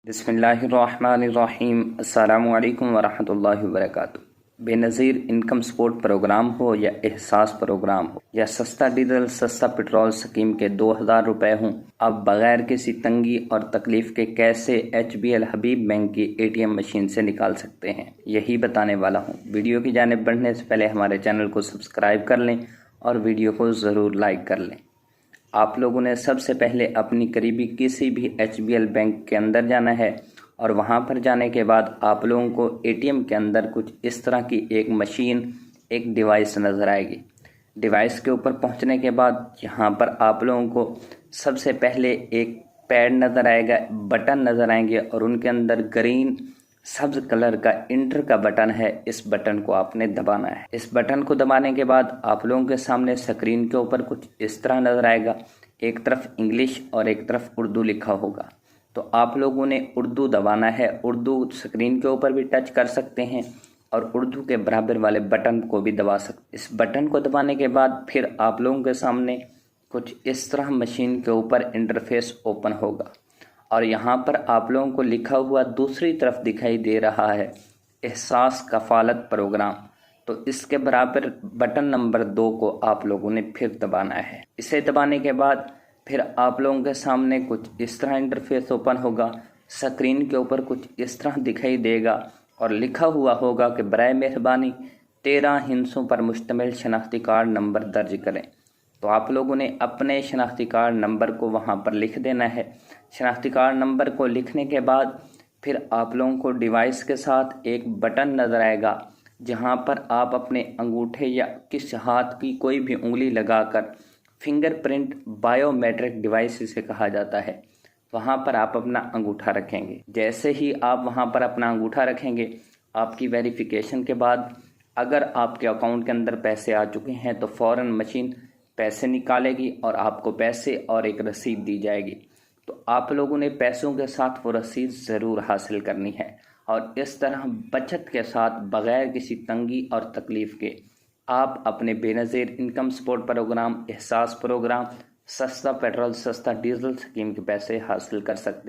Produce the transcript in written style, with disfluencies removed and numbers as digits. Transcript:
बिस्मिल्लाहिर्रहमानिर्रहीम। अस्सलामु अलैकुम वरहमतुल्लाहि वबरकातुहू। बेनज़ीर इनकम सपोर्ट प्रोग्राम हो या एहसास प्रोग्राम हो या सस्ता डीजल सस्ता पेट्रोल स्कीम के 2000 रुपये हों, अब बग़ैर किसी तंगी और तकलीफ़ के कैसे HBL हबीब बैंक की ATM मशीन से निकाल सकते हैं, यही बताने वाला हूँ। वीडियो की जानिब बढ़ने से पहले हमारे चैनल को सब्सक्राइब कर लें और वीडियो को ज़रूर लाइक कर लें। आप लोगों ने सबसे पहले अपनी करीबी किसी भी HBL बैंक के अंदर जाना है और वहां पर जाने के बाद आप लोगों को ATM के अंदर कुछ इस तरह की एक मशीन, एक डिवाइस नज़र आएगी। डिवाइस के ऊपर पहुंचने के बाद यहाँ पर आप लोगों को सबसे पहले एक पैड नज़र आएगा, बटन नज़र आएंगे और उनके अंदर ग्रीन सब्ज कलर का इंटर का बटन है। इस बटन को आपने दबाना है। इस बटन को दबाने के बाद आप लोगों के सामने स्क्रीन के ऊपर कुछ इस तरह नजर आएगा। एक तरफ इंग्लिश और एक तरफ उर्दू लिखा होगा, तो आप लोगों ने उर्दू दबाना है। उर्दू स्क्रीन के ऊपर भी टच कर सकते हैं और उर्दू के बराबर वाले बटन को भी दबा सकते। इस बटन को दबाने के बाद फिर आप लोगों के सामने कुछ इस तरह मशीन के ऊपर इंटरफेस ओपन होगा और यहाँ पर आप लोगों को लिखा हुआ दूसरी तरफ दिखाई दे रहा है एहसास कफालत प्रोग्राम। तो इसके बराबर बटन नंबर 2 को आप लोगों ने फिर दबाना है। इसे दबाने के बाद फिर आप लोगों के सामने कुछ इस तरह इंटरफेस ओपन होगा। स्क्रीन के ऊपर कुछ इस तरह दिखाई देगा और लिखा हुआ होगा कि बराए मेहरबानी 13 हिस्सों पर मुश्तमिल शनाख्ती कार्ड नंबर दर्ज करें। तो आप लोगों ने अपने शनाख्ती कार्ड नंबर को वहां पर लिख देना है। शनाख्ती कार्ड नंबर को लिखने के बाद फिर आप लोगों को डिवाइस के साथ एक बटन नज़र आएगा जहां पर आप अपने अंगूठे या किस हाथ की कोई भी उंगली लगाकर फिंगरप्रिंट बायोमेट्रिक डिवाइस इसे कहा जाता है, वहां पर आप अपना अंगूठा रखेंगे। जैसे ही आप वहां पर अपना अंगूठा रखेंगे, आपकी वेरिफिकेशन के बाद अगर आपके अकाउंट के अंदर पैसे आ चुके हैं तो फ़ौरन मशीन पैसे निकालेगी और आपको पैसे और एक रसीद दी जाएगी। तो आप लोगों ने पैसों के साथ वो रसीद ज़रूर हासिल करनी है और इस तरह बचत के साथ बग़ैर किसी तंगी और तकलीफ़ के आप अपने बेनज़ीर इनकम सपोर्ट प्रोग्राम, एहसास प्रोग्राम, सस्ता पेट्रोल सस्ता डीजल स्कीम के पैसे हासिल कर सकते हैं।